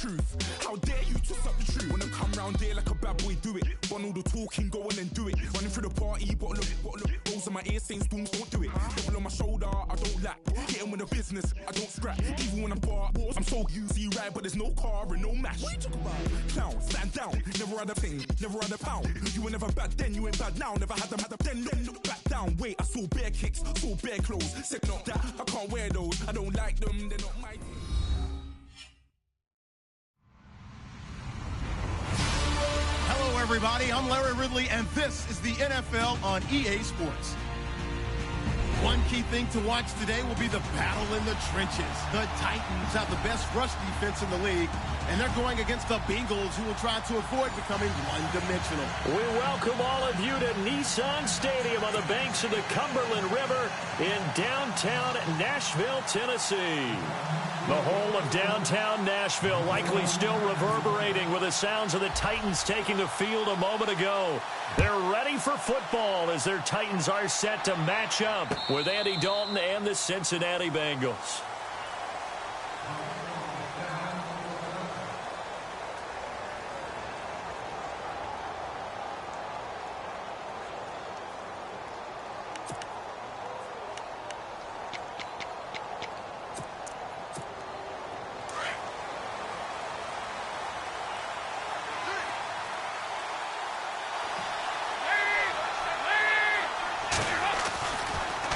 truth. How dare you twist up the truth? When I come round there like a bad boy, do it. Bun all the talking, go on and do it. Running through the party, bottle of rolls in my ear saying spoons, don't do it. Double on my shoulder, I don't lack. Getting with the business, I don't scrap. Even when I'm bar, I'm so used to ride, but there's no car and no mash. What you talking about? Clown, stand down. Never had a thing, never had a pound. You were never bad then, you ain't bad now. Never had them, then look back down. Wait, I saw bare kicks, saw bare clothes. Said not that, I can't wear those. I don't like them, they're not my. Hello, everybody. I'm Larry Ridley, and this is the NFL on EA Sports. One key thing to watch today will be the battle in the trenches. The Titans have the best rush defense in the league, and they're going against the Bengals, who will try to avoid becoming one-dimensional. We welcome all of you to Nissan Stadium on the banks of the Cumberland River in downtown Nashville, Tennessee. The whole of downtown Nashville likely still reverberating with the sounds of the Titans taking the field a moment ago. They're ready for football as their Titans are set to match up with Andy Dalton and the Cincinnati Bengals.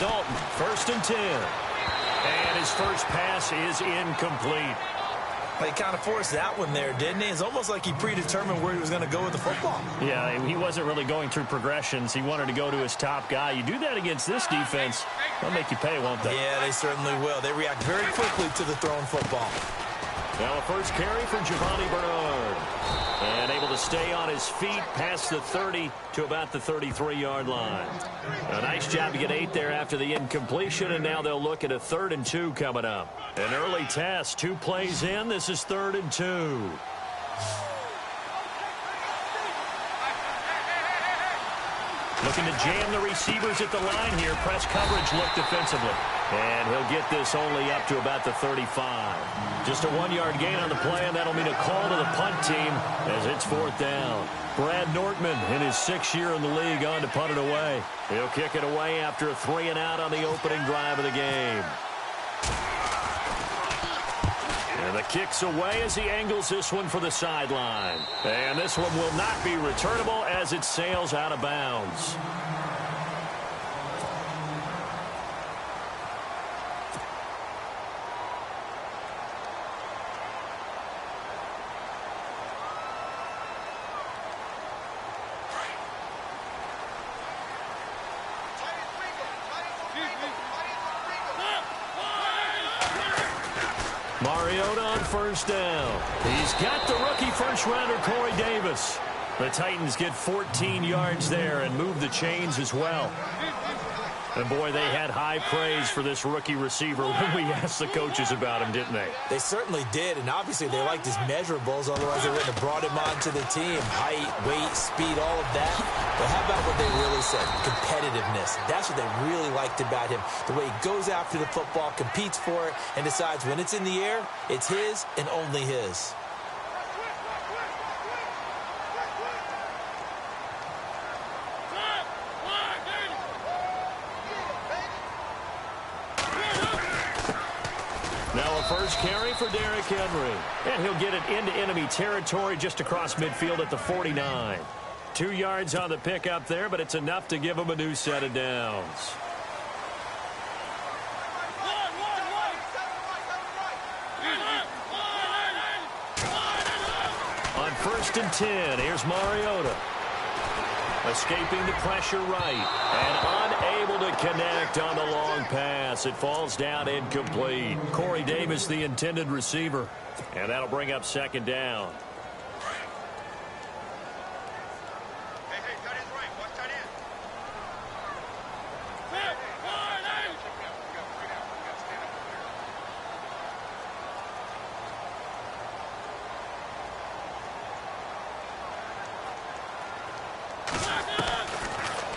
Dalton, 1st and 10. And his first pass is incomplete. He kind of forced that one there, didn't he? It's almost like he predetermined where he was going to go with the football. Yeah, he wasn't really going through progressions. He wanted to go to his top guy. You do that against this defense, they'll make you pay, won't they? Yeah, they certainly will. They react very quickly to the thrown football. Now a first carry for Giovanni Bernard. And able to stay on his feet past the 30 to about the 33-yard line. A nice job to get 8 there after the incompletion, and now they'll look at a 3rd and 2 coming up. An early test, 2 plays in. This is 3rd and 2. Looking to jam the receivers at the line here. Press coverage look defensively. And he'll get this only up to about the 35. Just a 1-yard gain on the play, and that'll mean a call to the punt team as it's 4th down. Brad Nortman in his 6th year in the league on to punt it away. He'll kick it away after a 3-and-out on the opening drive of the game. And the kick's away as he angles this one for the sideline. And this one will not be returnable as it sails out of bounds. Mariota on 1st down. He's got the rookie first-rounder Corey Davis. The Titans get 14 yards there and move the chains as well. And, boy, they had high praise for this rookie receiver when we asked the coaches about him, didn't they? They certainly did, and obviously they liked his measurables. Otherwise, they wouldn't have brought him onto the team. Height, weight, speed, all of that. But how about what they really said? Competitiveness. That's what they really liked about him. The way he goes after the football, competes for it, and decides when it's in the air, it's his and only his. Now a first carry for Derrick Henry. And he'll get it into enemy territory just across midfield at the 49. 2 yards on the pickup there, but it's enough to give him a new set of downs. On 1st and 10, here's Mariota. Escaping the pressure right. And unable to connect on the long pass. It falls down incomplete. Corey Davis, the intended receiver. And that'll bring up 2nd down.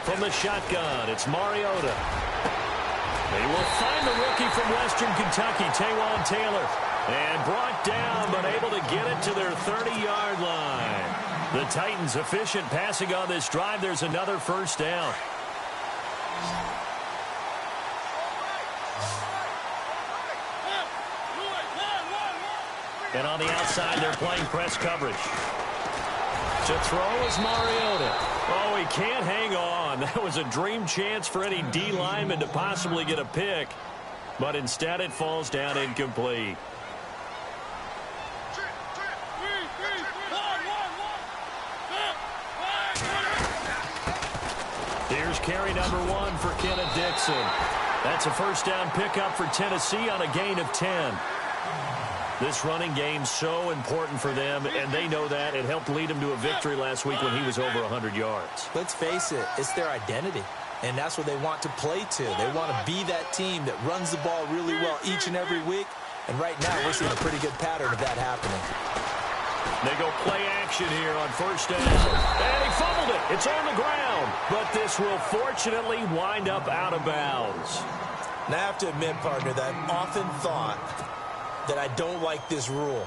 From the shotgun, it's Mariota. They will find the rookie from Western Kentucky, Taywan Taylor. And brought down, but able to get it to their 30-yard line. The Titans efficient passing on this drive. There's another first down. And on the outside, they're playing press coverage. To throw is Mariota. Oh, he can't hang on. That was a dream chance for any D lineman to possibly get a pick. But instead, it falls down incomplete. Here's carry number 1 for Kenneth Dixon. That's a first down pickup for Tennessee on a gain of 10. This running game's so important for them, and they know that. It helped lead them to a victory last week when he was over 100 yards. Let's face it, it's their identity, and that's what they want to play to. They want to be that team that runs the ball really well each and every week, and right now we're seeing a pretty good pattern of that happening. They go play action here on first down. And he fumbled it. It's on the ground. But this will fortunately wind up out of bounds. Now, I have to admit, partner, that I've often thought that I don't like this rule,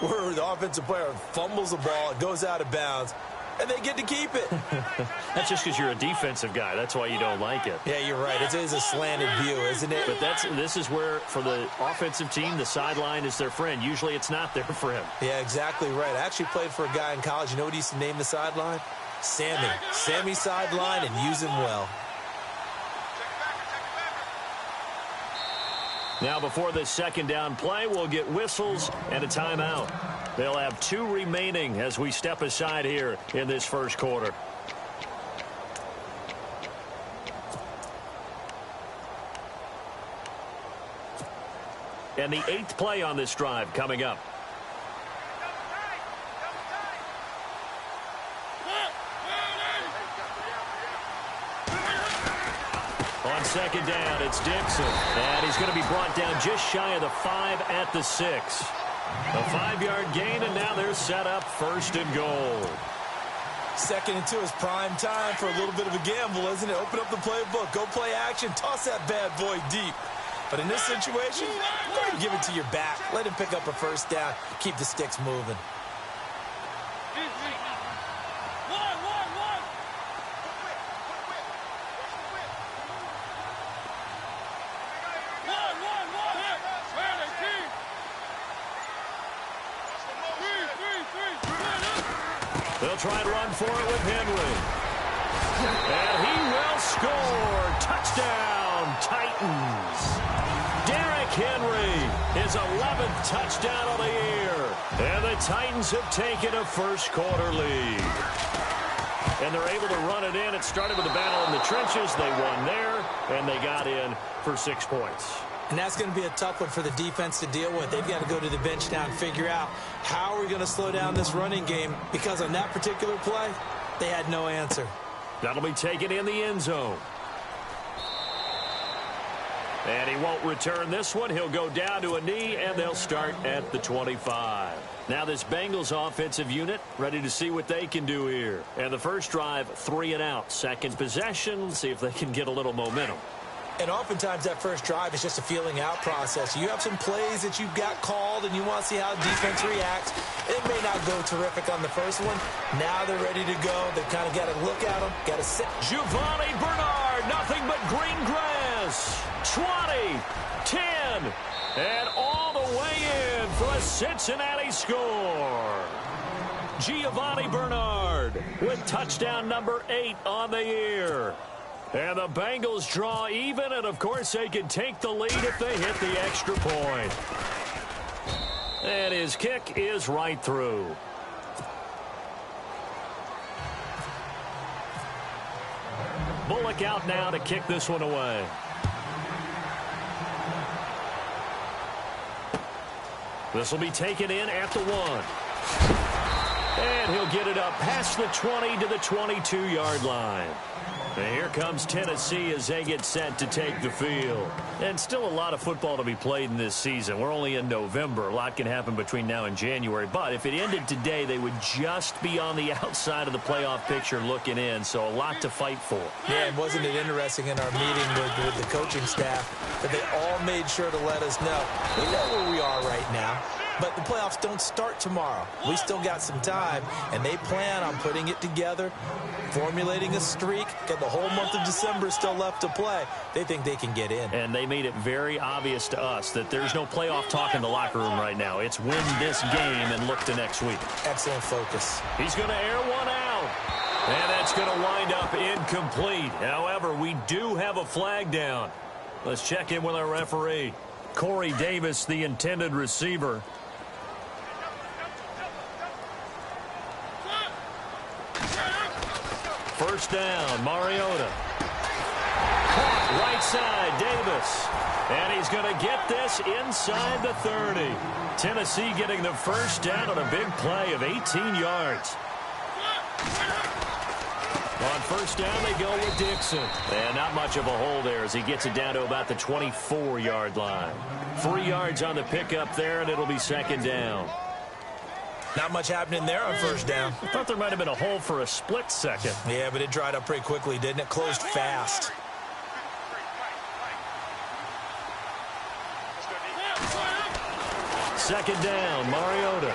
where the offensive player fumbles the ball, it goes out of bounds, and they get to keep it. That's just because you're a defensive guy. That's why you don't like it. Yeah, you're right. It is a slanted view, isn't it? But this is where, for the offensive team, the sideline is their friend. Usually it's not their friend. Yeah, exactly right. I actually played for a guy in college. You know what he used to name the sideline? Sammy. Sammy sideline, and use him well. Now, before this second down play, we'll get whistles and a timeout. They'll have 2 remaining as we step aside here in this first quarter. And the 8th play on this drive coming up. On second down, it's Dixon. And he's going to be brought down just shy of the 5 at the 6. A 5-yard gain, and now they're set up first and goal. 2nd and 2 is prime time for a little bit of a gamble, isn't it? Open up the playbook, go play action, toss that bad boy deep. But in this situation, go ahead and give it to your back. Let him pick up a first down, keep the sticks moving. They'll try and run for it with Henry. And he will score. Touchdown, Titans. Derrick Henry, his 11th touchdown of the year. And the Titans have taken a first quarter lead. And they're able to run it in. It started with a battle in the trenches. They won there, and they got in for 6 points. And that's going to be a tough one for the defense to deal with. They've got to go to the bench now and figure out how are we going to slow down this running game, because on that particular play, they had no answer. That'll be taken in the end zone. And he won't return this one. He'll go down to a knee, and they'll start at the 25. Now this Bengals offensive unit ready to see what they can do here. And the first drive, 3 and out. Second possession, see if they can get a little momentum. And oftentimes that first drive is just a feeling out process. You have some plays that you've got called and you want to see how defense reacts. It may not go terrific on the first one. Now they're ready to go. They've kind of got to look at them, got to sit. Giovanni Bernard, nothing but green grass. 20, 10, and all the way in for a Cincinnati score. Giovanni Bernard with touchdown number 8 on the year. And the Bengals draw even, and of course they can take the lead if they hit the extra point. And his kick is right through. Bullock out now to kick this one away. This will be taken in at the 1. And he'll get it up past the 20 to the 22-yard line. And here comes Tennessee as they get set to take the field. And still a lot of football to be played in this season. We're only in November. A lot can happen between now and January. But if it ended today, they would just be on the outside of the playoff picture looking in. So a lot to fight for. Yeah, and wasn't it interesting in our meeting with the coaching staff that they all made sure to let us know. We know where we are right now. But the playoffs don't start tomorrow. We still got some time, and they plan on putting it together, formulating a streak. Got the whole month of December still left to play. They think they can get in. And they made it very obvious to us that there's no playoff talk in the locker room right now. It's win this game and look to next week. Excellent focus. He's going to air one out. And that's going to wind up incomplete. However, we do have a flag down. Let's check in with our referee. Corey Davis, the intended receiver. First down, Mariota. Caught right side, Davis. And he's going to get this inside the 30. Tennessee getting the first down on a big play of 18 yards. On first down, they go with Dixon. And not much of a hole there as he gets it down to about the 24-yard line. 3 yards on the pickup there, and it'll be second down. Not much happening there on first down. I thought there might have been a hole for a split second. Yeah, but it dried up pretty quickly, didn't it? Closed fast. Second down, Mariota.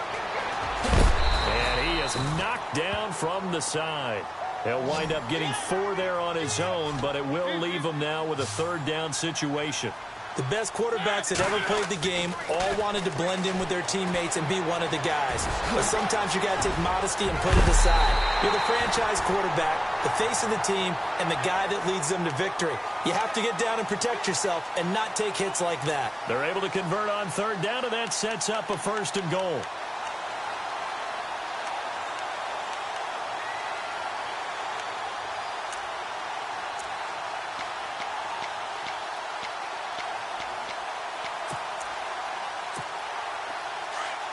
And he is knocked down from the side. He'll wind up getting 4 there on his own, but it will leave him now with a third down situation. The best quarterbacks that ever played the game all wanted to blend in with their teammates and be one of the guys. But sometimes you got to take modesty and put it aside. You're the franchise quarterback, the face of the team, and the guy that leads them to victory. You have to get down and protect yourself and not take hits like that. They're able to convert on third down, and that sets up a first and goal.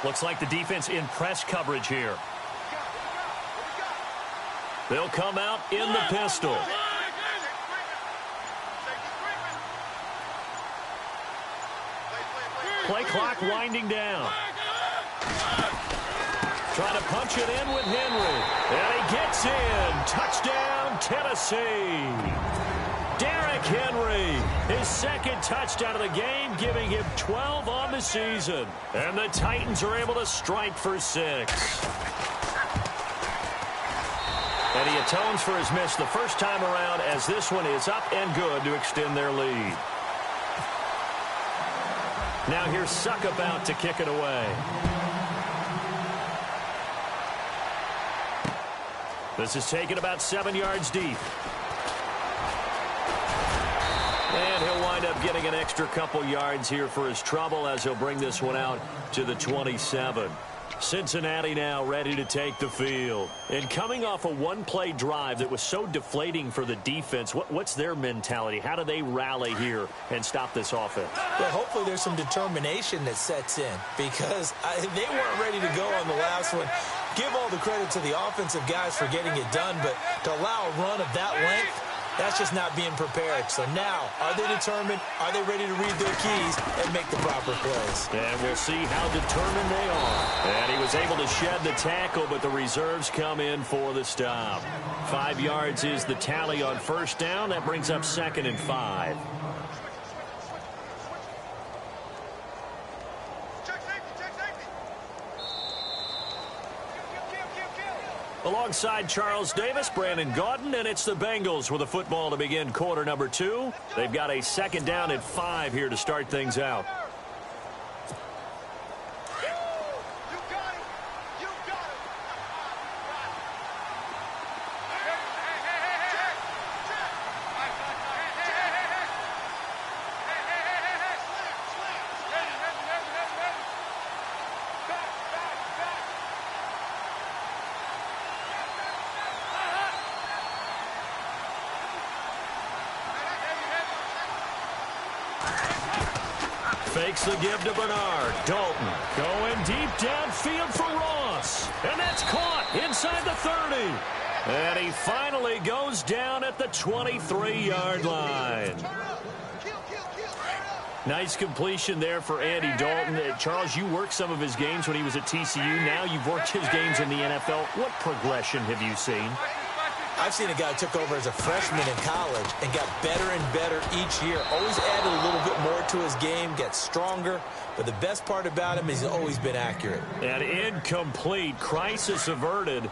Looks like the defense in press coverage here. They'll come out in the pistol. Play clock winding down. Trying to punch it in with Henry. And he gets in. Touchdown, Tennessee. Derrick Henry, his second touchdown of the game, giving him 12 on the season. And the Titans are able to strike for 6. And he atones for his miss the first time around as this one is up and good to extend their lead. Now here's Suckup out to kick it away. This is taken about 7 yards deep. And he'll wind up getting an extra couple yards here for his trouble as he'll bring this one out to the 27. Cincinnati now ready to take the field. And coming off a one-play drive that was so deflating for the defense, what's their mentality? How do they rally here and stop this offense? Well, hopefully there's some determination that sets in because they weren't ready to go on the last one. Give all the credit to the offensive guys for getting it done, but to allow a run of that length, that's just not being prepared. So now, are they determined? Are they ready to read their keys and make the proper plays? And we'll see how determined they are. And he was able to shed the tackle, but the reserves come in for the stop. 5 yards is the tally on first down. That brings up 2nd and 5. Alongside Charles Davis, Brandon Gaudin, and it's the Bengals with a football to begin quarter number 2. They've got a 2nd down and 5 here to start things out. Fakes the give to Bernard. Dalton going deep downfield for Ross. And that's caught inside the 30. And he finally goes down at the 23-yard line. Nice completion there for Andy Dalton. Charles, you worked some of his games when he was at TCU. Now you've worked his games in the NFL. What progression have you seen? I've seen a guy who took over as a freshman in college and got better and better each year. Always added a little bit more to his game, gets stronger. But the best part about him is he's always been accurate. And incomplete. Crisis averted.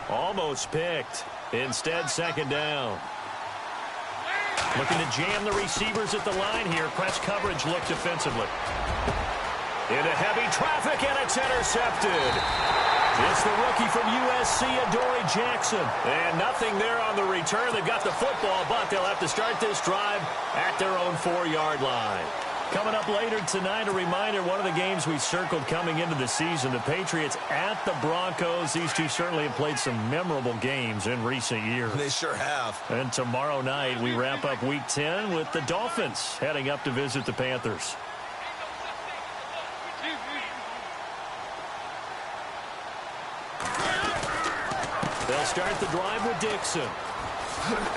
Almost picked. Instead, second down. Looking to jam the receivers at the line here. Press coverage look defensively. Into heavy traffic, and it's intercepted. It's the rookie from USC, Adoree Jackson. And nothing there on the return. They've got the football, but they'll have to start this drive at their own 4-yard line. Coming up later tonight, a reminder, one of the games we circled coming into the season, the Patriots at the Broncos. These two certainly have played some memorable games in recent years. They sure have. And tomorrow night, we wrap up Week 10 with the Dolphins heading up to visit the Panthers. They'll start the drive with Dixon.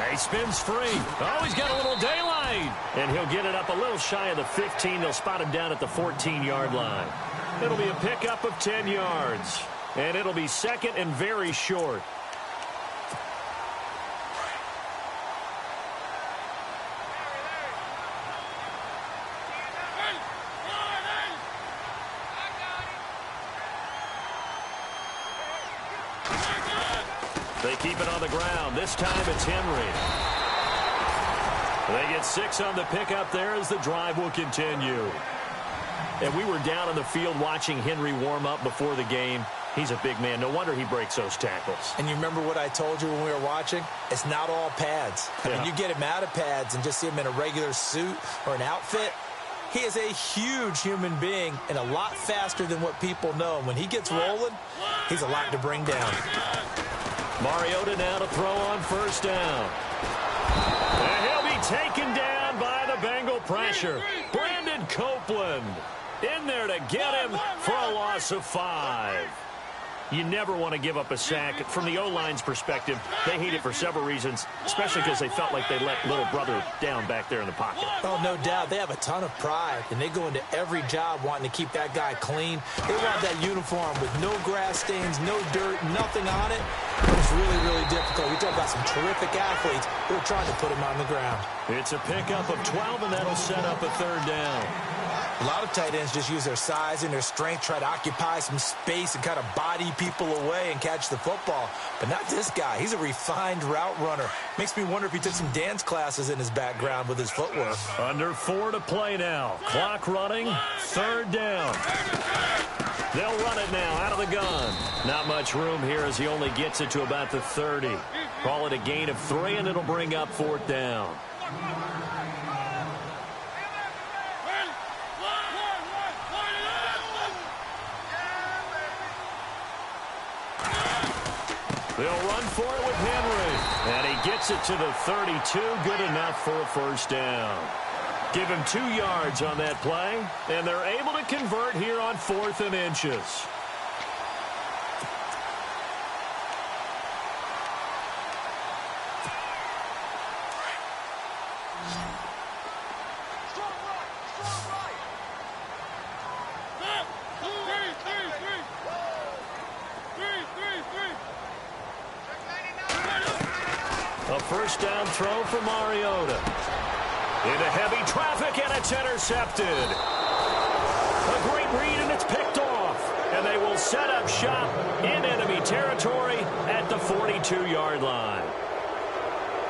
He spins free. Oh, he's got a little daylight. And he'll get it up a little shy of the 15. They'll spot him down at the 14-yard line. It'll be a pickup of 10 yards. And it'll be second and very short. They keep it on the ground. This time it's Henry. They get 6 on the pickup there as the drive will continue. And we were down on the field watching Henry warm up before the game. He's a big man. No wonder he breaks those tackles. And you remember what I told you when we were watching? It's not all pads. I mean, you get him out of pads and just see him in a regular suit or an outfit. He is a huge human being and a lot faster than what people know. And when he gets rolling, he's a lot to bring down. Mariota now to throw on first down. And he'll be taken down by the Bengal pressure. Brandon Copeland in there to get him for a loss of 5. You never want to give up a sack. From the O-line's perspective, they hate it for several reasons, especially because they felt like they let little brother down back there in the pocket. Oh, no doubt. They have a ton of pride, and they go into every job wanting to keep that guy clean. They want that uniform with no grass stains, no dirt, nothing on it. But it's really, really difficult. We talk about some terrific athletes who are trying to put him on the ground. It's a pickup of 12, and that'll set up a third down. A lot of tight ends just use their size and their strength, try to occupy some space and kind of body people away and catch the football. But not this guy. He's a refined route runner. Makes me wonder if he took some dance classes in his background with his footwork. Under 4 to play now. Clock running. Third down. They'll run it now out of the gun. Not much room here as he only gets it to about the 30. Call it a gain of 3, and it'll bring up 4th down. They'll run for it with Henry. And he gets it to the 32. Good enough for a first down. Give him 2 yards on that play. And they're able to convert here on 4th and inches. A first down throw for Mariota. Into heavy traffic, and it's intercepted. A great read, and it's picked off. And they will set up shop in enemy territory at the 42-yard line.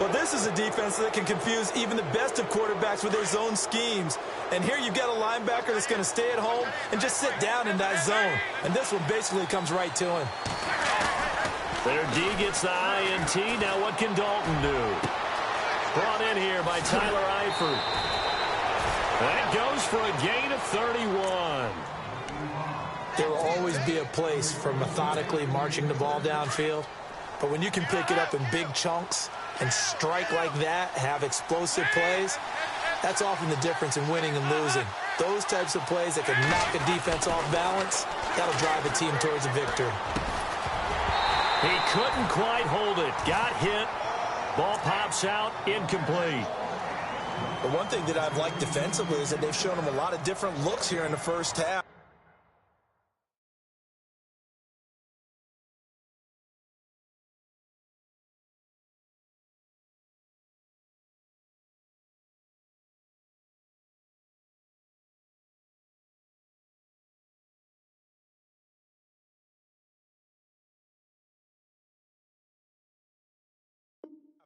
Well, this is a defense that can confuse even the best of quarterbacks with their zone schemes. And here you've got a linebacker that's going to stay at home and just sit down in that zone. And this one basically comes right to him. Their D gets the INT. Now what can Dalton do? Brought in here by Tyler Eifert. That goes for a gain of 31. There will always be a place for methodically marching the ball downfield. But when you can pick it up in big chunks and strike like that, have explosive plays, that's often the difference in winning and losing. Those types of plays that can knock a defense off balance, that'll drive a team towards a victory. He couldn't quite hold it. Got hit. Ball pops out. Incomplete. The one thing that I've liked defensively is that they've shown him a lot of different looks here in the first half.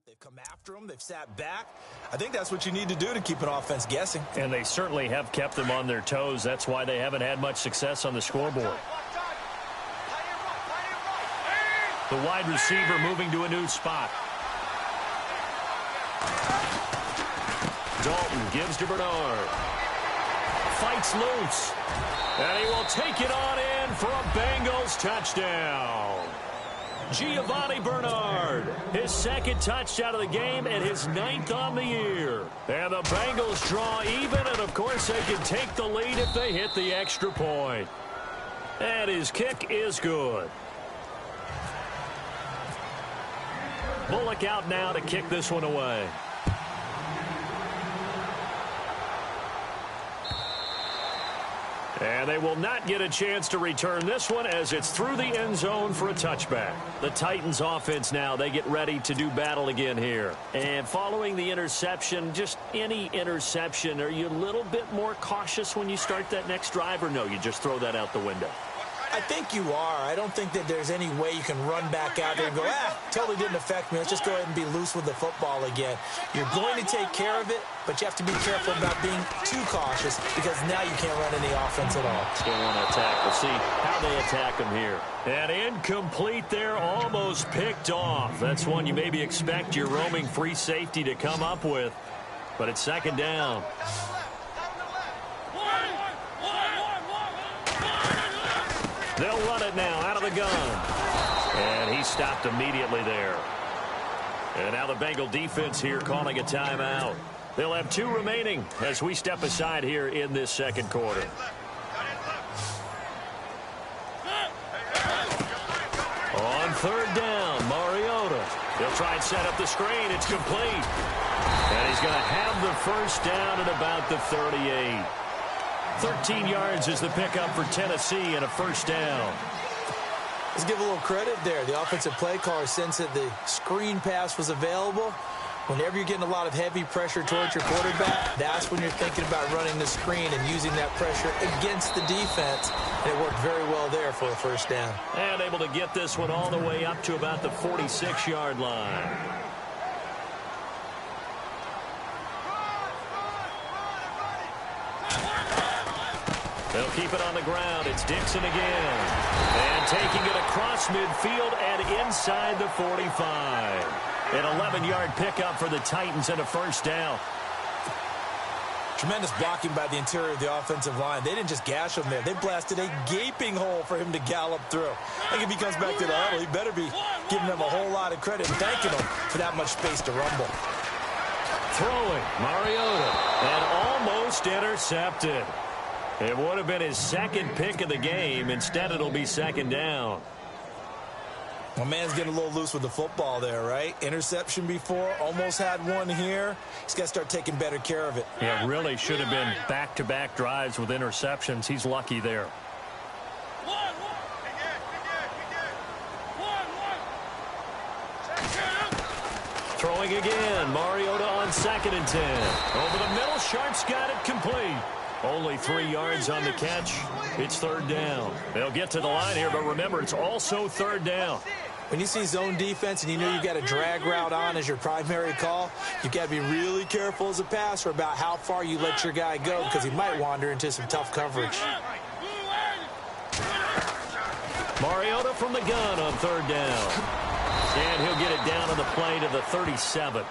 They've come after him. They've sat back. I think that's what you need to do to keep an offense guessing. And they certainly have kept them on their toes. That's why they haven't had much success on the scoreboard. The wide receiver moving to a new spot. Dalton gives to Bernard. Fights loose. And he will take it on in for a Bengals touchdown. Giovanni Bernard, his second touchdown of the game and his 9th on the year. And the Bengals draw even, and of course they can take the lead if they hit the extra point. And his kick is good. Bullock out now to kick this one away. And they will not get a chance to return this one as it's through the end zone for a touchback. The Titans offense now, they get ready to do battle again here. And following the interception, just any interception, are you a little bit more cautious when you start that next drive, or no, you just throw that out the window? I think you are. I don't think that there's any way you can run back out there and go, totally didn't affect me. Let's just go ahead and be loose with the football again. You're going to take care of it, but you have to be careful about being too cautious because now you can't run any offense at all. Still want to attack. We'll see how they attack him here. And incomplete there, almost picked off. That's one you maybe expect your roaming free safety to come up with, but it's second down. They'll run it now out of the gun. And he stopped immediately there. And now the Bengal defense here calling a timeout. They'll have 2 remaining as we step aside here in this second quarter. On third down, Mariota. He'll try and set up the screen. It's complete. And he's going to have the first down at about the 38. 13 yards is the pickup for Tennessee and a first down. Let's give a little credit there. The offensive play caller sensed that the screen pass was available. Whenever you're getting a lot of heavy pressure towards your quarterback, that's when you're thinking about running the screen and using that pressure against the defense. And it worked very well there for a first down. And able to get this one all the way up to about the 46-yard line. They'll keep it on the ground. It's Dixon again. And taking it across midfield and inside the 45. An 11-yard pickup for the Titans and a first down. Tremendous blocking by the interior of the offensive line. They didn't just gash him there. They blasted a gaping hole for him to gallop through. I think if he comes back to the huddle, he better be giving them a whole lot of credit and thanking them for that much space to rumble. Throwing, Mariota, and almost intercepted. It would have been his second pick of the game. Instead, it'll be second down. My man's getting a little loose with the football there, right? Interception before, almost had one here. He's got to start taking better care of it. Yeah, really should have been back-to-back drives with interceptions. He's lucky there. Throwing again. Mariota on 2nd and 10. Over the middle, Sharp's got it complete. Only 3 yards on the catch. It's third down. They'll get to the line here, but remember, it's also third down. When you see zone defense and you know you've got a drag route on as your primary call, you've got to be really careful as a passer about how far you let your guy go because he might wander into some tough coverage. Mariota from the gun on third down. And he'll get it down on the play to the 37.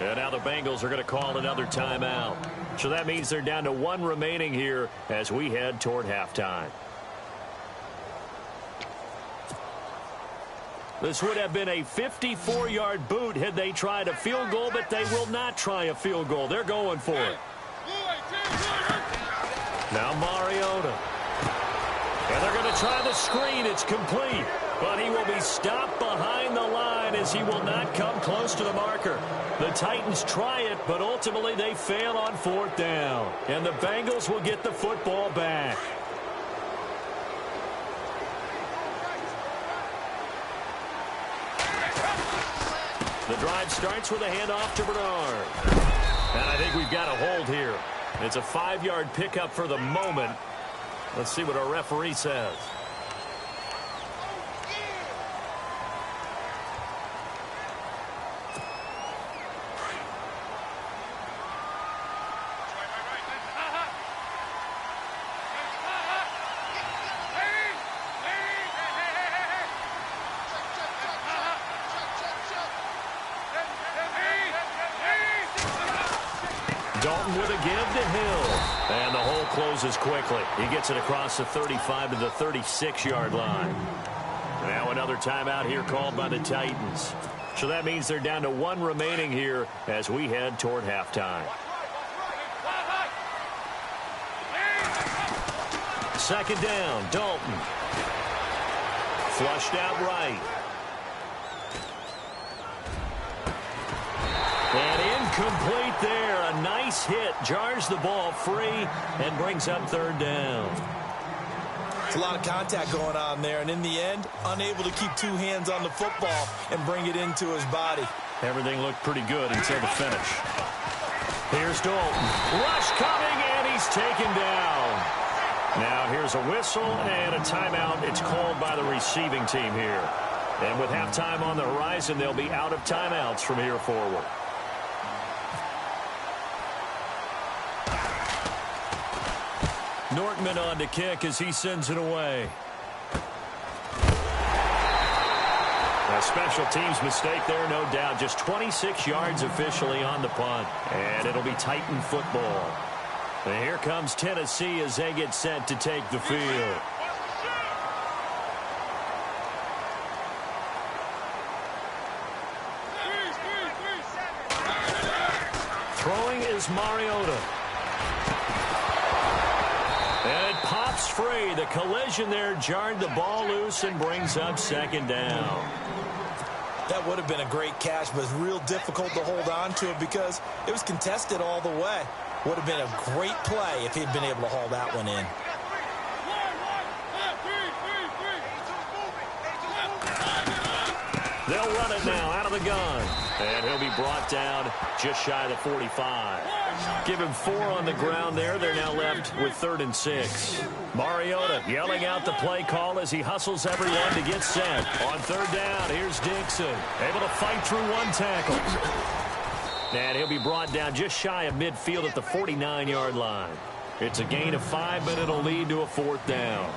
And now the Bengals are going to call another timeout. So that means they're down to 1 remaining here as we head toward halftime. This would have been a 54-yard boot had they tried a field goal, but they will not try a field goal. They're going for it. Now Mariota. And they're going to try the screen. It's complete. But he will be stopped behind the line as he will not come close to the marker. The Titans try it, but ultimately they fail on 4th down. And the Bengals will get the football back. The drive starts with a handoff to Bernard. And I think we've got a hold here. It's a 5-yard pickup for the moment. Let's see what our referee says. Dalton with a give to Hill. And the hole closes quickly. He gets it across the 35 to the 36-yard line. Now another timeout here called by the Titans. So that means they're down to 1 remaining here as we head toward halftime. Second down, Dalton. Flushed out right. And incomplete there. A nice hit. Jars the ball free and brings up 3rd down. It's a lot of contact going on there, and in the end, unable to keep 2 hands on the football and bring it into his body. Everything looked pretty good until the finish. Here's Dalton. Rush coming, and he's taken down. Now here's a whistle and a timeout. It's called by the receiving team here. And with halftime on the horizon, they'll be out of timeouts from here forward. Nortman on to kick as he sends it away. A special teams mistake there, no doubt. Just 26 yards officially on the punt. And it'll be Titan football. And here comes Tennessee as they get set to take the field. Throwing is Mariota. And it pops free. The collision there jarred the ball loose and brings up 2nd down. That would have been a great catch, but it's real difficult to hold on to it because it was contested all the way. Would have been a great play if he'd been able to haul that one in. They'll run it now out of the gun. And he'll be brought down just shy of the 45. Give him 4 on the ground there. They're now left with 3rd and 6. Mariota yelling out the play call as he hustles everyone to get set. On 3rd down, here's Dixon. Able to fight through 1 tackle. And he'll be brought down just shy of midfield at the 49-yard line. It's a gain of 5, but it'll lead to a 4th down.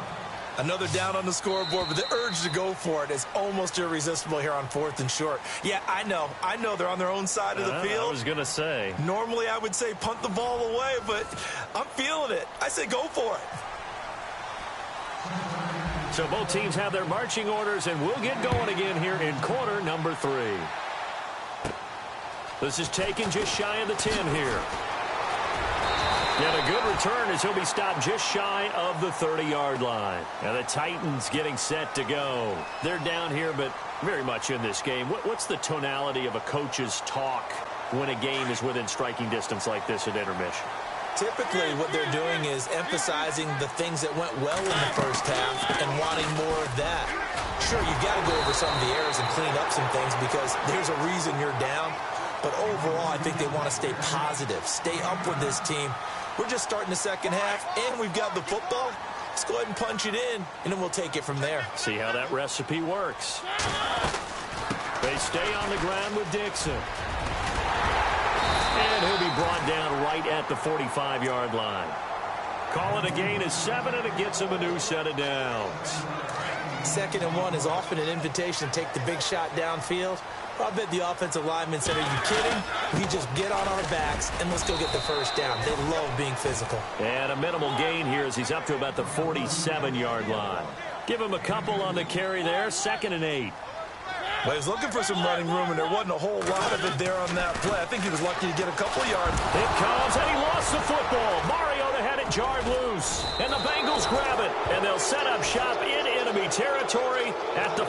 Another down on the scoreboard, but the urge to go for it is almost irresistible here on 4th and short. Yeah, I know they're on their own side of the field. I was going to say. Normally I would say punt the ball away, but I'm feeling it. I say go for it. So both teams have their marching orders, and we'll get going again here in quarter number 3. This is taken just shy of the 10 here. And a good return as he'll be stopped just shy of the 30-yard line. And the Titans getting set to go. They're down here, but very much in this game. What's the tonality of a coach's talk when a game is within striking distance like this at intermission? Typically, what they're doing is emphasizing the things that went well in the first half and wanting more of that. Sure, you've got to go over some of the errors and clean up some things because there's a reason you're down. But overall, I think they want to stay positive, stay up with this team. We're just starting the second half, and we've got the football. Let's go ahead and punch it in, and then we'll take it from there. See how that recipe works. They stay on the ground with Dixon. And he'll be brought down right at the 45-yard line. Call it a gain of 7, and it gets him a new set of downs. 2nd and 1 is often an invitation to take the big shot downfield. I bet the offensive lineman said, are you kidding? We just get on our backs and let's go get the first down. They love being physical. And a minimal gain here as he's up to about the 47-yard line. Give him a couple on the carry there. 2nd and 8. Well, he was looking for some running room, and there wasn't a whole lot of it there on that play. I think he was lucky to get a couple of yards. It comes, and he lost the football. Mariota had it jarred loose, and the Bengals grab it, and they'll set up shop in enemy territory at the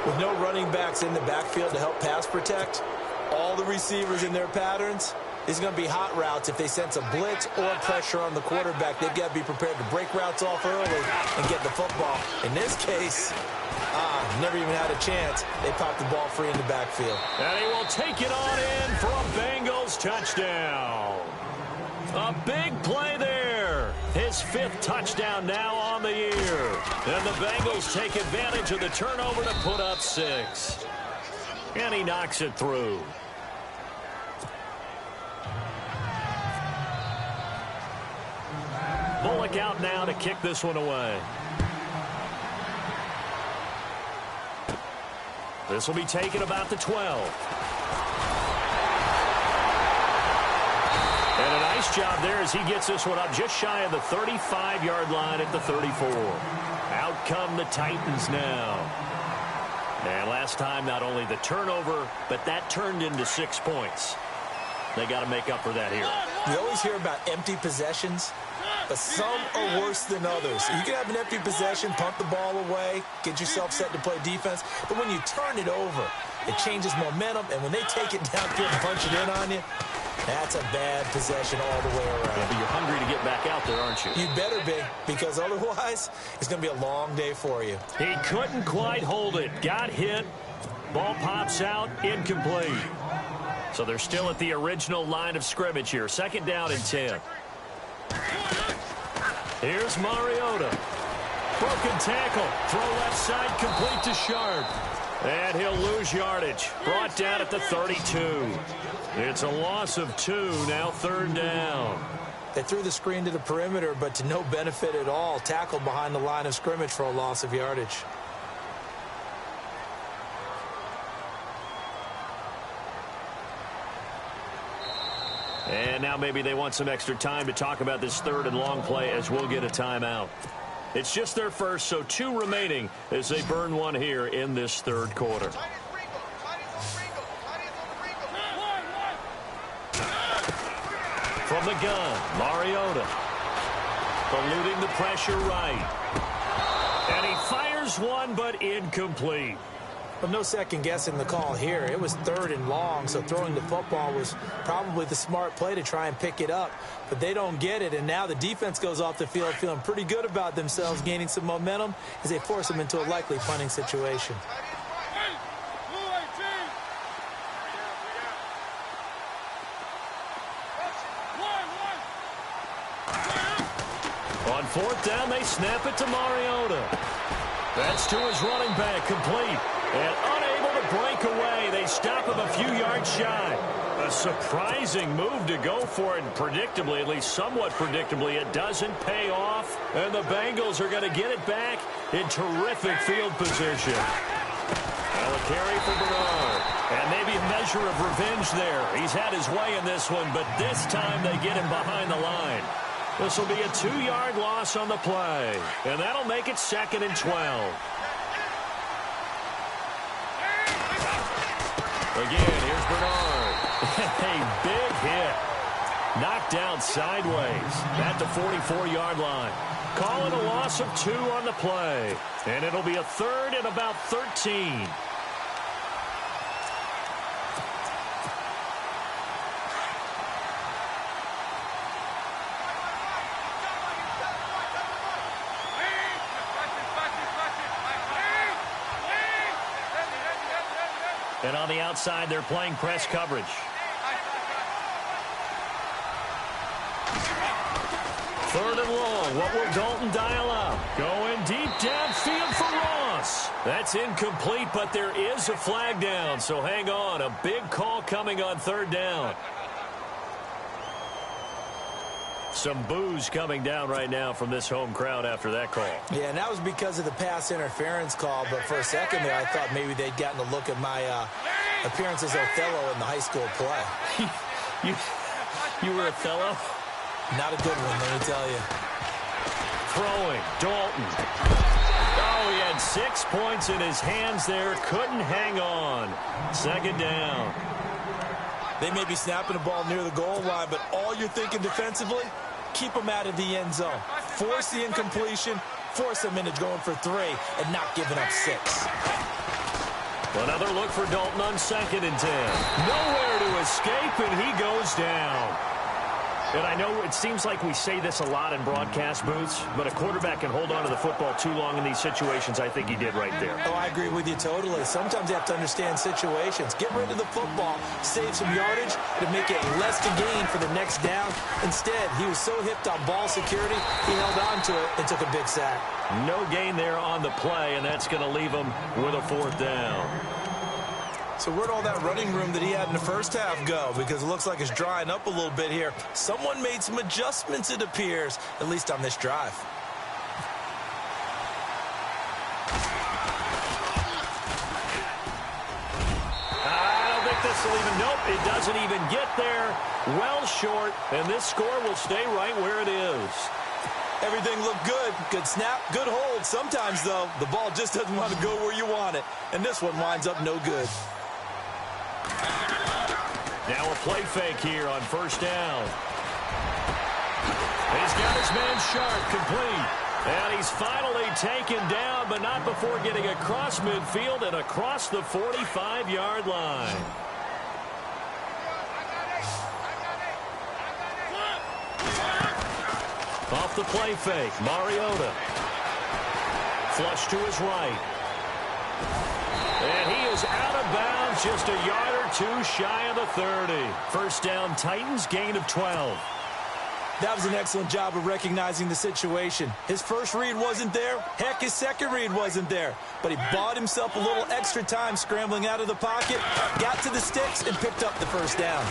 With no running backs in the backfield to help pass protect, all the receivers in their patterns, it's going to be hot routes. If they sense a blitz or pressure on the quarterback, they've got to be prepared to break routes off early and get the football. In this case, never even had a chance. They popped the ball free in the backfield. And he will take it on in for a Bengals touchdown. A big play there. His 5th touchdown now on the year. And the Bengals take advantage of the turnover to put up 6. And he knocks it through. Bullock out now to kick this one away. This will be taken about the 12. And a nice job there as he gets this one up just shy of the 35-yard line at the 34. Out come the Titans now. And last time, not only the turnover, but that turned into 6 points. They got to make up for that here. You always hear about empty possessions, but some are worse than others. You can have an empty possession, punt the ball away, get yourself set to play defense, but when you turn it over, it changes momentum, and when they take it downfield and punch it in on you, that's a bad possession all the way around. Yeah, but you're hungry to get back out there, aren't you? You better be, because otherwise, it's going to be a long day for you. He couldn't quite hold it. Got hit. Ball pops out. Incomplete. So they're still at the original line of scrimmage here. 2nd down and 10. Here's Mariota. Broken tackle. Throw left side complete to Sharp. And he'll lose yardage. Brought down at the 32. It's a loss of 2. Now 3rd down. They threw the screen to the perimeter, but to no benefit at all. Tackled behind the line of scrimmage for a loss of yardage. And now maybe they want some extra time to talk about this 3rd and long play as we'll get a timeout. It's just their first, so 2 remaining as they burn one here in this 3rd quarter. From the gun, Mariota. Eluding the pressure right. And he fires one, but incomplete. But no second guessing the call here. It was 3rd and long, so throwing the football was probably the smart play to try and pick it up. But they don't get it, and now the defense goes off the field feeling pretty good about themselves, gaining some momentum as they force them into a likely punting situation. On 4th down, they snap it to Mariota. That's to his running back, complete. And unable to break away. They stop him a few yards shy. A surprising move to go for it, and predictably, at least somewhat predictably, it doesn't pay off. And the Bengals are going to get it back in terrific field position. Well, a carry for Bernard. And maybe a measure of revenge there. He's had his way in this one, but this time they get him behind the line. This will be a 2-yard loss on the play. And that'll make it 2nd and 12. Again, here's Bernard. A big hit. Knocked down sideways at the 44-yard line. Call it a loss of 2 on the play. And it'll be a 3rd and about 13. And on the outside, they're playing press coverage. Third and long. What will Dalton dial up? Going deep downfield for Ross. That's incomplete, but there is a flag down, so hang on. A big call coming on 3rd down. Some boos coming down right now from this home crowd after that call. Yeah, and that was because of the pass interference call, but for a second there, I thought maybe they'd gotten a look at my appearance as Othello in the high school play. You were Othello? Not a good one, let me tell you. Throwing, Dalton. Oh, he had 6 points in his hands there. Couldn't hang on. 2nd down. They may be snapping the ball near the goal line, but all you're thinking defensively, keep them out of the end zone. Force the incompletion, force them into going for 3, and not giving up 6. Another look for Dalton on 2nd and 10. Nowhere to escape, and he goes down. And I know it seems like we say this a lot in broadcast booths, but a quarterback can hold on to the football too long in these situations. I think he did right there. Oh, I agree with you totally. Sometimes you have to understand situations. Get rid of the football, save some yardage to make it less to gain for the next down. Instead, he was so hipped on ball security, he held on to it and took a big sack. No gain there on the play, and that's going to leave him with a 4th down. So where'd all that running room that he had in the first half go? Because it looks like it's drying up a little bit here. Someone made some adjustments, it appears, at least on this drive. I don't think this will even, nope, it doesn't even get there. Well short, and this score will stay right where it is. Everything looked good. Good snap, good hold. Sometimes, though, the ball just doesn't want to go where you want it. And this one winds up no good. Now a play fake here on 1st down. He's got his man Sharp complete. And he's finally taken down, but not before getting across midfield and across the 45-yard line. Off the play fake, Mariota. Flush to his right. And he is out of bounds, just a yard or two shy of the 30. 1st down, Titans, gain of 12. That was an excellent job of recognizing the situation. His first read wasn't there. Heck, his second read wasn't there. But he bought himself a little extra time scrambling out of the pocket, got to the sticks, and picked up the 1st down.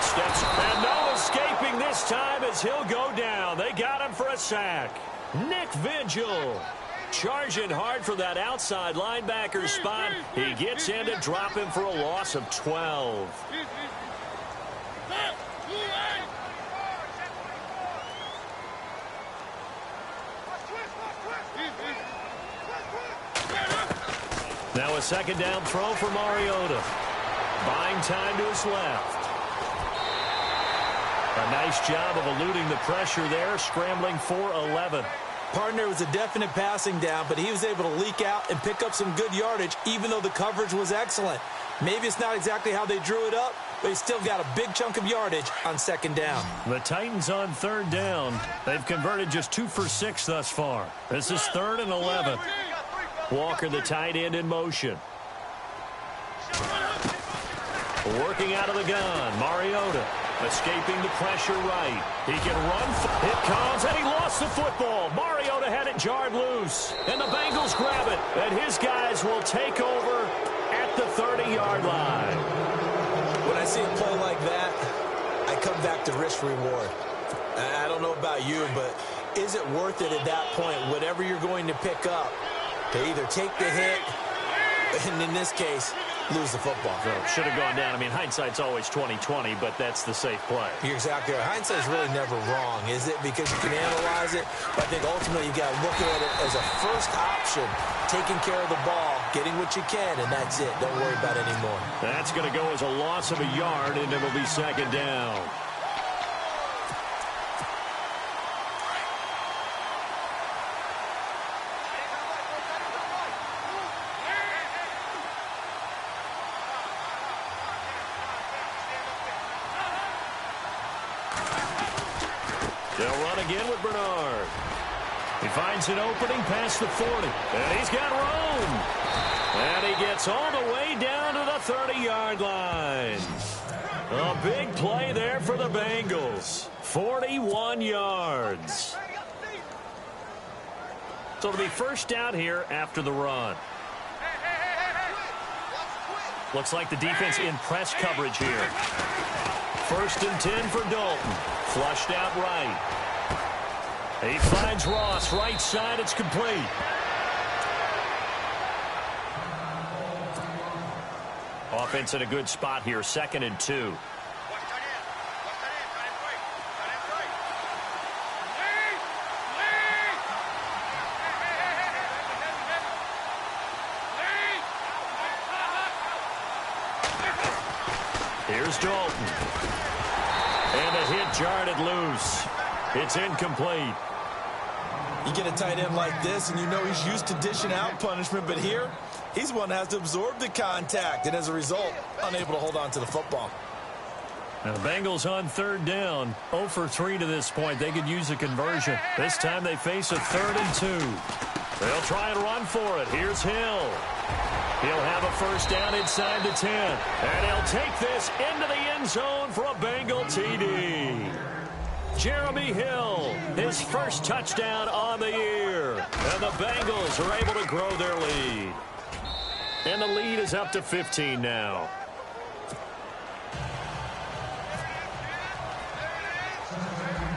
Steps, and no escaping this time as he'll go down. They got him for a sack. Nick Vigil charging hard for that outside linebacker spot. He gets in to drop him for a loss of 12. Now a 2nd down throw for Mariota. Buying time to his left. A nice job of eluding the pressure there, scrambling for 11. Partner was a definite passing down, but he was able to leak out and pick up some good yardage, even though the coverage was excellent. Maybe it's not exactly how they drew it up, but he still got a big chunk of yardage on 2nd down. The Titans on 3rd down. They've converted just 2 for 6 thus far. This is 3rd and 11. Walker, the tight end, in motion. Working out of the gun, Mariota. Escaping the pressure right. He can run. It comes, and he lost the football. Mariota had it jarred loose. And the Bengals grab it. And his guys will take over at the 30-yard line. When I see a play like that, I come back to risk reward. I don't know about you, but is it worth it at that point, whatever you're going to pick up, to either take the hit, and in this case, lose the football? Should have gone down. I mean, hindsight's always 20/20, but that's the safe play. You're exactly right. Hindsight's really never wrong, is it? Because you can analyze it, but I think ultimately you got to look at it as a first option, taking care of the ball, getting what you can, and that's it. Don't worry about it anymore. That's going to go as a loss of a yard, and it'll be 2nd down. They'll run again with Bernard. He finds an opening past the 40. And he's got room. And he gets all the way down to the 30-yard line. A big play there for the Bengals. 41 yards. So it'll be 1st down here after the run. Looks like the defense in press coverage here. 1st and 10 for Dalton. Flushed out right. He finds Ross right side. It's complete. Offense in a good spot here. 2nd and 2. Here's Dalton. And a hit jarred it loose. It's incomplete. You get a tight end like this, and you know he's used to dishing out punishment, but here, He's the one that has to absorb the contact, and as a result, unable to hold on to the football. Now the Bengals on third down, 0 for 3 to this point. They could use a conversion. This time they face a 3rd and 2. They'll try and run for it. Here's Hill. He'll have a first down inside the 10. And he'll take this into the end zone for a Bengal TD. Jeremy Hill, his first touchdown on the year. And the Bengals are able to grow their lead. And the lead is up to 15 now.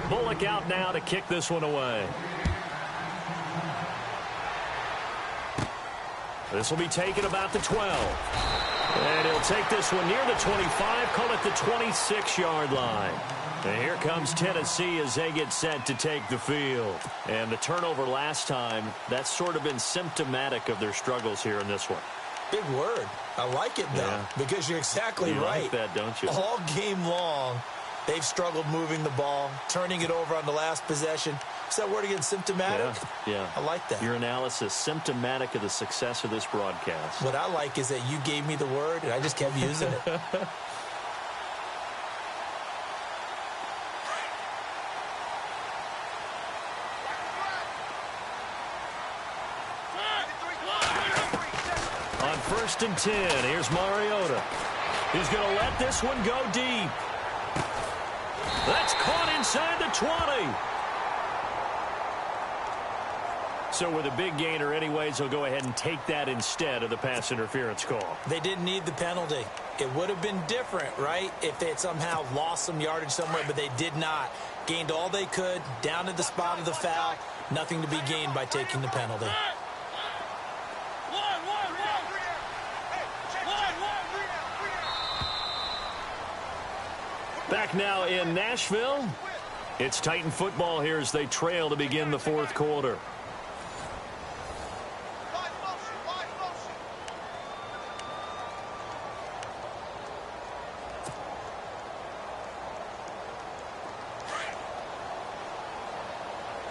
Bullock out now to kick this one away. This will be taken about the 12. And he'll take this one near the 25, call it the 26-yard line. And here comes Tennessee as they get set to take the field. And the turnover last time, that's sort of been symptomatic of their struggles here in this one. Big word. I like it, though, because you're exactly right. You like that, don't you? All game long, they've struggled moving the ball, turning it over on the last possession. Is that word again, symptomatic? Yeah. I like that. Your analysis, symptomatic of the success of this broadcast. What I like is that you gave me the word, and I just kept using it. On 1st and 10, here's Mariota. He's going to let this one go deep. That's caught inside the 20. So with a big gainer anyways, they'll go ahead and take that instead of the pass interference call. They didn't need the penalty. It would have been different, right, if they had somehow lost some yardage somewhere, but they did not. Gained all they could, down at the spot of the foul. Nothing to be gained by taking the penalty. Back now in Nashville. It's Titan football here as they trail to begin the 4th quarter.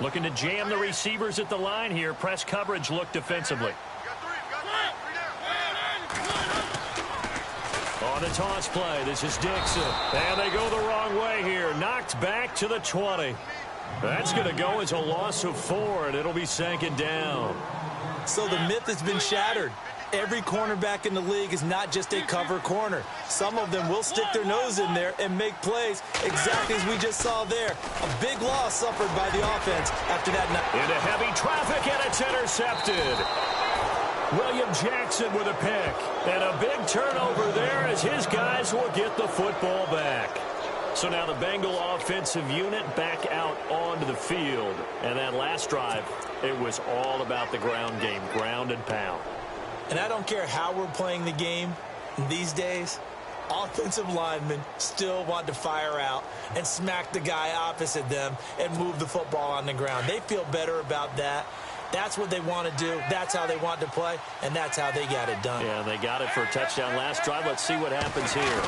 Looking to jam the receivers at the line here. Press coverage look defensively. On the toss play, this is Dixon. And they go the wrong way here. Knocked back to the 20. That's going to go as a loss of 4, and it'll be 2nd down. So the myth has been shattered. Every cornerback in the league is not just a cover corner. Some of them will stick their nose in there and make plays exactly as we just saw there. A big loss suffered by the offense after that. Into heavy traffic, and it's intercepted. William Jackson with a pick. And a big turnover there as his guys will get the football back. So now the Bengal offensive unit back out onto the field. And that last drive, it was all about the ground game, ground and pound. And I don't care how we're playing the game these days, offensive linemen still want to fire out and smack the guy opposite them and move the football on the ground. They feel better about that. That's what they want to do. That's how they want to play, and that's how they got it done. Yeah, they got it for a touchdown last drive. Let's see what happens here.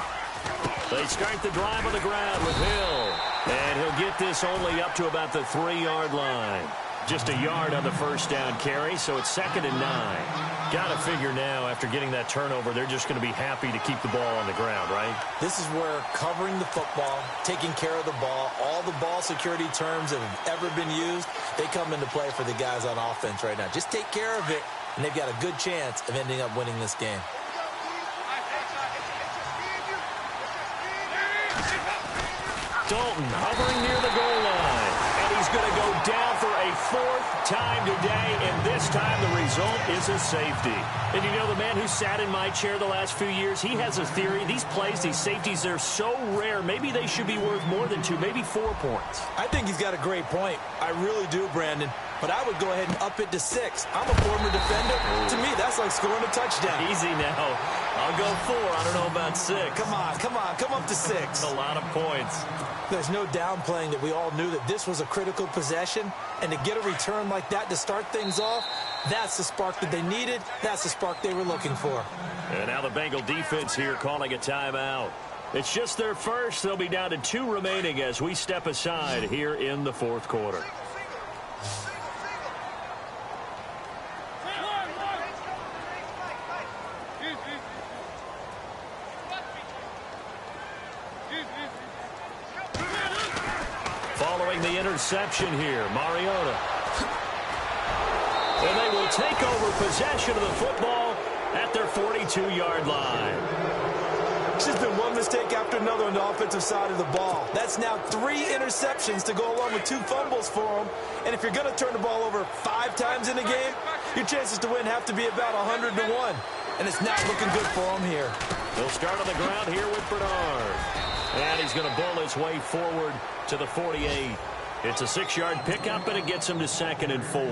They start the drive on the ground with Hill, and he'll get this only up to about the 3-yard line. Just a yard on the first down carry, so it's 2nd and 9. Got to figure now, after getting that turnover, they're just going to be happy to keep the ball on the ground, right? This is where covering the football, taking care of the ball, all the ball security terms that have ever been used, they come into play for the guys on offense right now. Just take care of it, and they've got a good chance of ending up winning this game. Dalton hovering near the goal line. And he's going to go down for a 4th time today, and this time the result is a safety. And you know, the man who sat in my chair the last few years, he has a theory. These plays, these safeties, they're so rare. Maybe they should be worth more than 2, maybe 4 points. I think he's got a great point. I really do, Brandon. But I would go ahead and up it to 6. I'm a former defender. To me, that's like scoring a touchdown. Easy now. I'll go 4. I don't know about 6. Come on. Come up to 6. A lot of points. There's no downplaying that we all knew that this was a critical possession, and to get a return like that to start things off, that's the spark that they needed. That's the spark they were looking for. And now the Bengal defense here calling a timeout. It's just their first. They'll be down to 2 remaining as we step aside here in the 4th quarter. throwing the interception here, Mariota. And they will take over possession of the football at their 42-yard line. It's just been one mistake after another on the offensive side of the ball. That's now 3 interceptions to go along with 2 fumbles for them. And if you're going to turn the ball over 5 times in a game, your chances to win have to be about 100 to 1. And it's not looking good for them here. They'll start on the ground here with Bernard. And he's going to bull his way forward to the 48. It's a 6-yard pickup, and it gets him to 2nd and 4.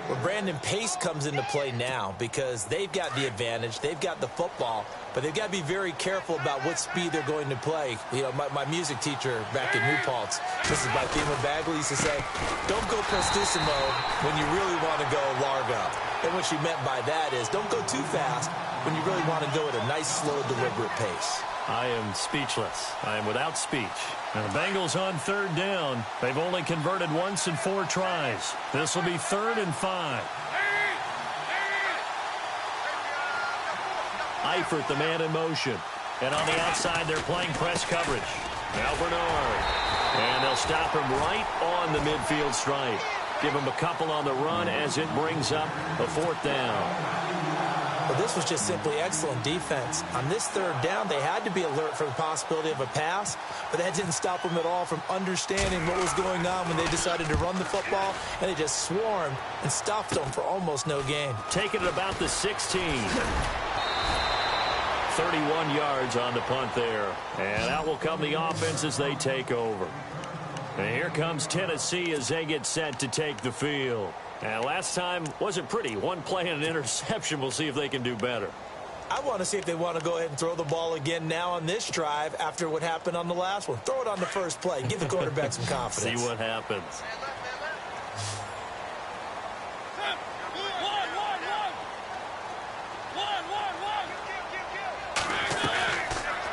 Well, Brandon, pace comes into play now because they've got the advantage. They've got the football, but they've got to be very careful about what speed they're going to play. You know, my music teacher back in New Paltz, this is my theme with Bagley, used to say, don't go prestissimo when you really want to go largo. And what she meant by that is don't go too fast when you really want to go at a nice, slow, deliberate pace. I am speechless. I am without speech. And the Bengals on 3rd down. They've only converted once in 4 tries. This will be 3rd and 5. Eifert, the man in motion. And on the outside, they're playing press coverage. Now Bernard. And they'll stop him right on the midfield stripe. Give him a couple on the run as it brings up a 4th down. Well, this was just simply excellent defense. On this 3rd down, they had to be alert for the possibility of a pass, but that didn't stop them at all from understanding what was going on when they decided to run the football, and they just swarmed and stopped them for almost no gain. Taking it about the 16. 31 yards on the punt there. And out will come the offense as they take over. And here comes Tennessee as they get set to take the field. And last time wasn't pretty. 1 play and an interception. We'll see if they can do better. I want to see if they want to go ahead and throw the ball again now on this drive after what happened on the last one. Throw it on the first play. Give the quarterback some confidence. See what happens.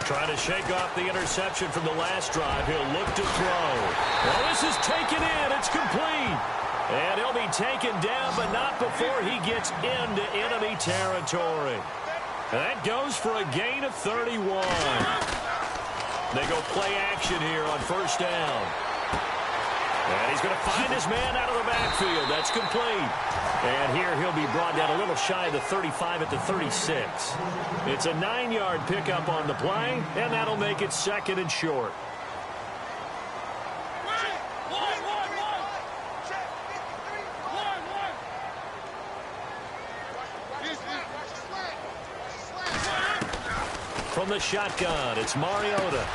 Trying to shake off the interception from the last drive. He'll look to throw. Well, this is taken in. It's complete. And he'll be taken down, but not before he gets into enemy territory. And that goes for a gain of 31. They go play action here on 1st down. And he's going to find his man out of the backfield. That's complete. And here he'll be brought down a little shy of the 35 at the 36. It's a 9-yard pickup on the play, and that'll make it 2nd and short. From the shotgun, it's Mariota.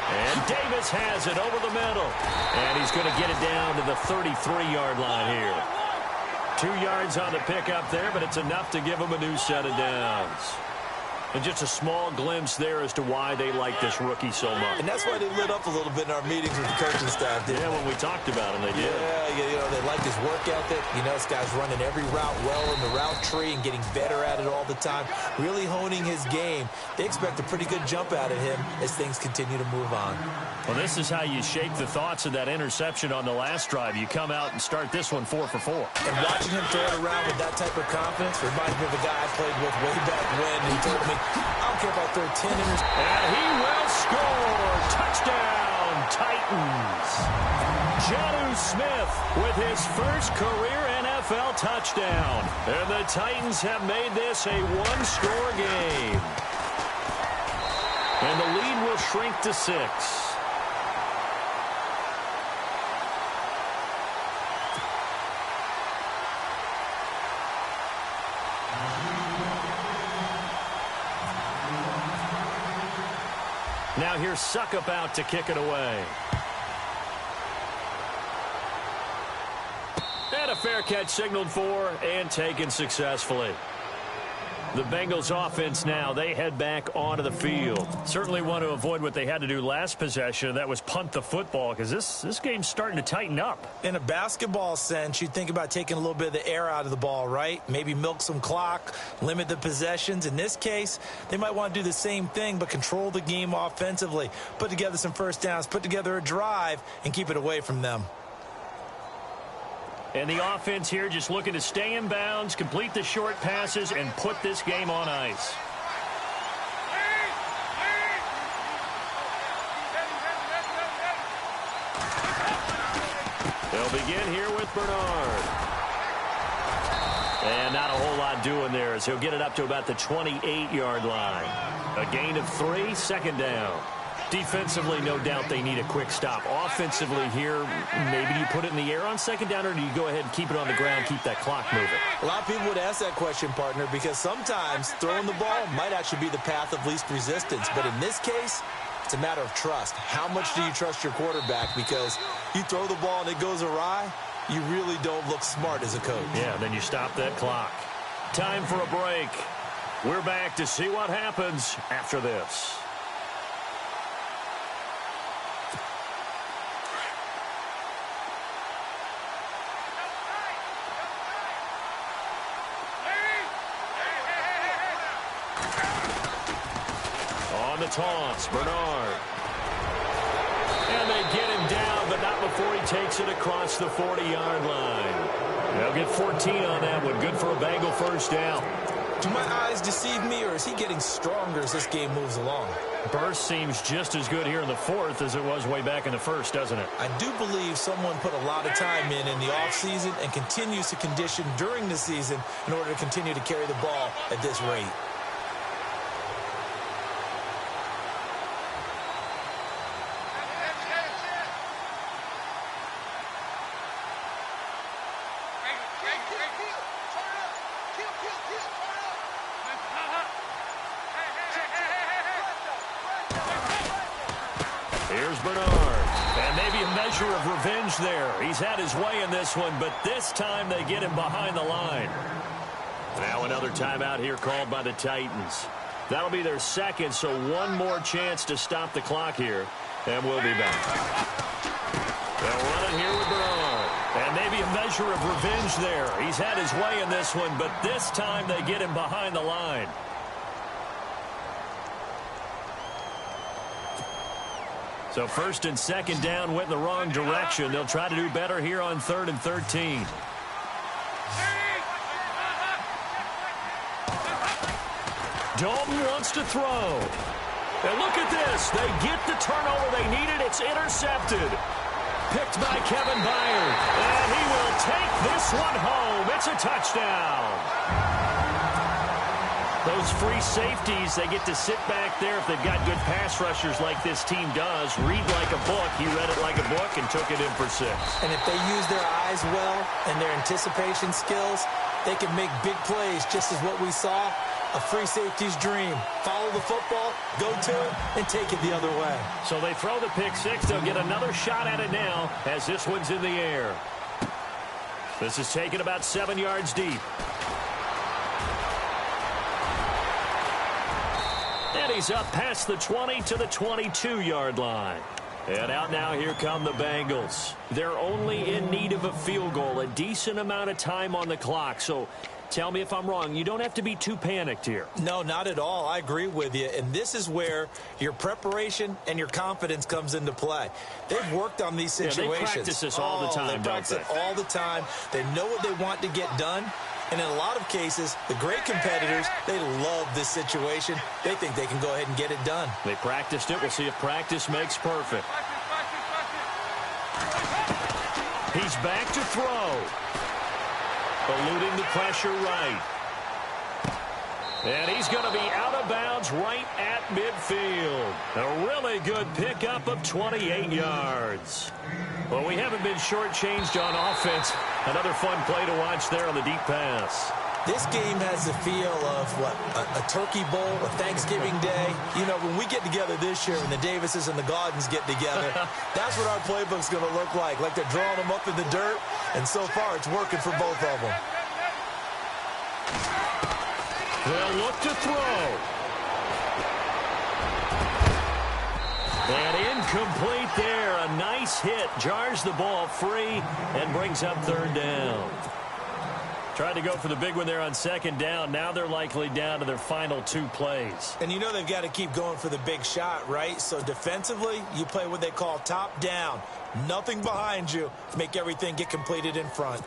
And Davis has it over the middle. And he's going to get it down to the 33-yard line here. 2 yards on the pickup there, but it's enough to give him a new set of downs. And just a small glimpse there as to why they like this rookie so much. And that's why they lit up a little bit in our meetings with the coaching staff. Yeah, when we talked about him, they did. Yeah, you know, they like his work ethic. You know, this guy's running every route well in the route tree and getting better at it all the time. Really honing his game. They expect a pretty good jump out of him as things continue to move on. Well, this is how you shake the thoughts of that interception on the last drive. You come out and start this one 4 for 4. And watching him throw it around with that type of confidence reminds me of a guy I played with way back when. He told me, I don't care if I throw 10 innings. And he will score. Touchdown, Titans. Jonnu Smith with his first career NFL touchdown. And the Titans have made this a 1-score game. And the lead will shrink to 6. Now here's Suckup out to kick it away. And a fair catch signaled for and taken successfully. The Bengals offense now, they head back onto the field. Certainly want to avoid what they had to do last possession. That was punt the football because this game's starting to tighten up. In a basketball sense, you think about taking a little bit of the air out of the ball, right? Maybe milk some clock, limit the possessions. In this case, they might want to do the same thing but control the game offensively. Put together some first downs, put together a drive, and keep it away from them. And the offense here just looking to stay in bounds, complete the short passes, and put this game on ice. They'll begin here with Bernard. And not a whole lot doing there as he'll get it up to about the 28-yard line. A gain of 3, second down. Defensively, no doubt they need a quick stop. Offensively here, maybe you put it in the air on second down, or do you go ahead and keep it on the ground, keep that clock moving? A lot of people would ask that question, partner, because sometimes throwing the ball might actually be the path of least resistance. But in this case, it's a matter of trust. How much do you trust your quarterback? Because you throw the ball and it goes awry, you really don't look smart as a coach. Yeah, then you stop that clock. Time for a break. We're back to see what happens after this. On the toss, Bernard. And they get him down, but not before he takes it across the 40-yard line. They'll get 14 on that one. Good for a Bengal first down. Do my eyes deceive me, or is he getting stronger as this game moves along? Burst seems just as good here in the fourth as it was way back in the first, doesn't it? I do believe someone put a lot of time in the offseason and continues to condition during the season in order to continue to carry the ball at this rate. Here's Bernard. And maybe a measure of revenge there. He's had his way in this one, but this time they get him behind the line. Now another timeout here called by the Titans. That'll be their second, so one more chance to stop the clock here, and we'll be back. They'll run it here with Bernard. And maybe a measure of revenge there. He's had his way in this one, but this time they get him behind the line. So first and second down went in the wrong direction. They'll try to do better here on 3rd and 13. Dalton wants to throw. And look at this. They get the turnover they needed. It's intercepted. Picked by Kevin Byard. And he will take this one home. It's a touchdown. Those free safeties, they get to sit back there if they've got good pass rushers like this team does. Read like a book. He read it like a book and took it in for 6. And if they use their eyes well and their anticipation skills, they can make big plays, just as what we saw. A free safety's dream. Follow the football, go to it, and take it the other way. So they throw the pick 6. They'll get another shot at it now as this one's in the air. This is taken about 7 yards deep. And he's up past the 20 to the 22-yard line. And out now, here come the Bengals. They're only in need of a field goal, a decent amount of time on the clock. So tell me if I'm wrong. You don't have to be too panicked here. No, not at all. I agree with you. And this is where your preparation and your confidence comes into play. They've worked on these situations. Yeah, they practice this all the time, They practice it all the time. They know what they want to get done. And in a lot of cases, the great competitors, they love this situation. They think they can go ahead and get it done. They practiced it. We'll see if practice makes perfect. He's back to throw. Eluding the pressure right. And he's going to be out of bounds right at midfield. A really good pickup of 28 yards. Well, we haven't been shortchanged on offense. Another fun play to watch there on the deep pass. This game has the feel of, what, a turkey bowl, a Thanksgiving day. You know, when we get together this year, when the Davises and the Gaudens get together, that's what our playbook's going to look like. Like they're drawing them up in the dirt, and so far it's working for both of them. They'll look to throw. And incomplete there. A nice hit. Jars the ball free and brings up 3rd down. Tried to go for the big one there on 2nd down. Now they're likely down to their final 2 plays. And you know they've got to keep going for the big shot, right? So defensively, you play what they call top down. Nothing behind you. Make everything get completed in front.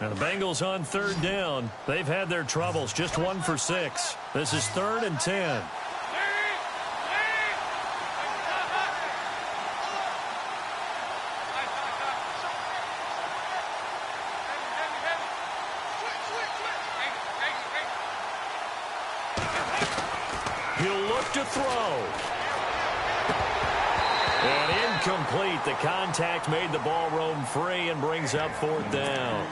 Now the Bengals on 3rd down. They've had their troubles. Just 1 for 6. This is 3rd and 10. Back to throw. And incomplete. The contact made the ball roam free and brings up 4th down.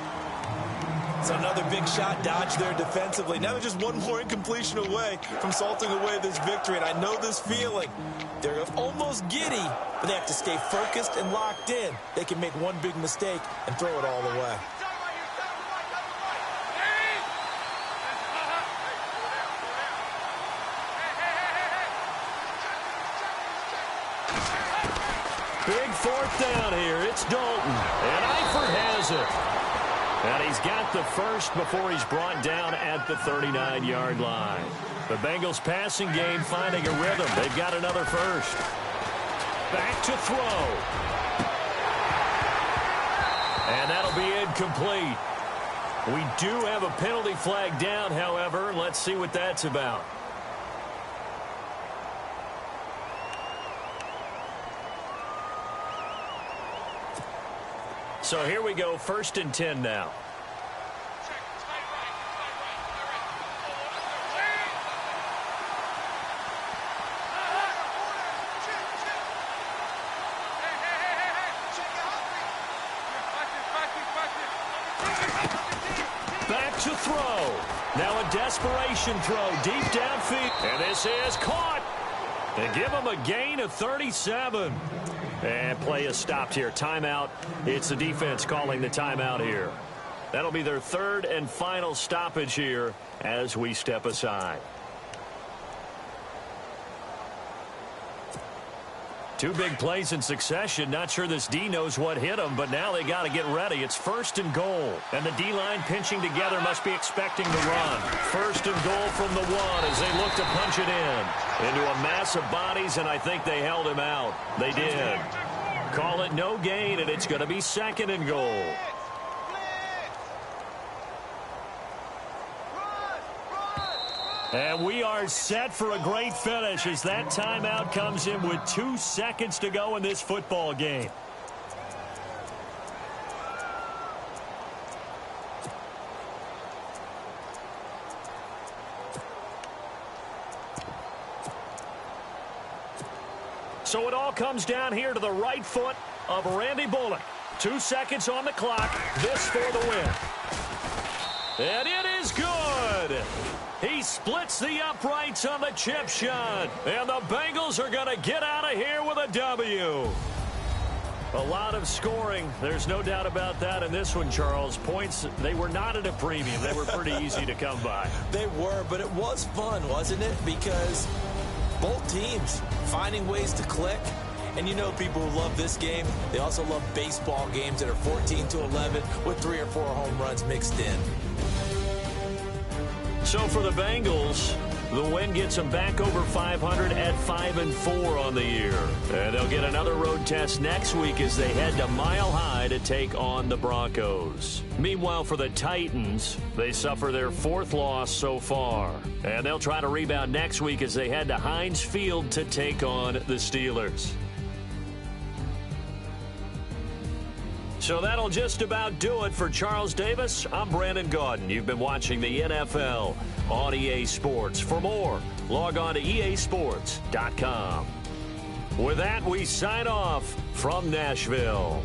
So another big shot dodged there defensively. Now they're just one more incompletion away from salting away this victory. And I know this feeling. They're almost giddy, but they have to stay focused and locked in. They can make one big mistake and throw it all away. Big 4th down here. It's Dalton. And Eifert has it. And he's got the first before he's brought down at the 39-yard line. The Bengals passing game finding a rhythm. They've got another first. Back to throw. And that'll be incomplete. We do have a penalty flag down, however. Let's see what that's about. So here we go, 1st and 10 now. Back to throw. Now a desperation throw deep downfield. And this is caught. They give him a gain of 37. And play is stopped here. Timeout. It's the defense calling the timeout here. That'll be their 3rd and final stoppage here as we step aside. 2 big plays in succession. Not sure this D knows what hit him, but now they got to get ready. It's 1st and goal. And the D-line pinching together must be expecting the run. 1st and goal from the 1 as they look to punch it in. Into a mass of bodies, and I think they held him out. They did. Call it no gain, and it's going to be 2nd and goal. And we are set for a great finish as that timeout comes in with 2 seconds to go in this football game. So it all comes down here to the right foot of Randy Bullock. 2 seconds on the clock. This for the win. And it is good. He splits the uprights on the chip shot. And the Bengals are going to get out of here with a W. A lot of scoring. There's no doubt about that in this one, Charles. Points, they were not at a premium. They were pretty easy to come by. They were, but it was fun, wasn't it? Because both teams finding ways to click. And you know people who love this game, they also love baseball games that are 14-11 with 3 or 4 home runs mixed in. So for the Bengals, the win gets them back over 500 at 5-4 on the year. And they'll get another road test next week as they head to Mile High to take on the Broncos. Meanwhile, for the Titans, they suffer their 4th loss so far. And they'll try to rebound next week as they head to Heinz Field to take on the Steelers. So that'll just about do it for Charles Davis. I'm Brandon Gaudin. You've been watching the NFL on EA Sports. For more, log on to easports.com. With that, we sign off from Nashville.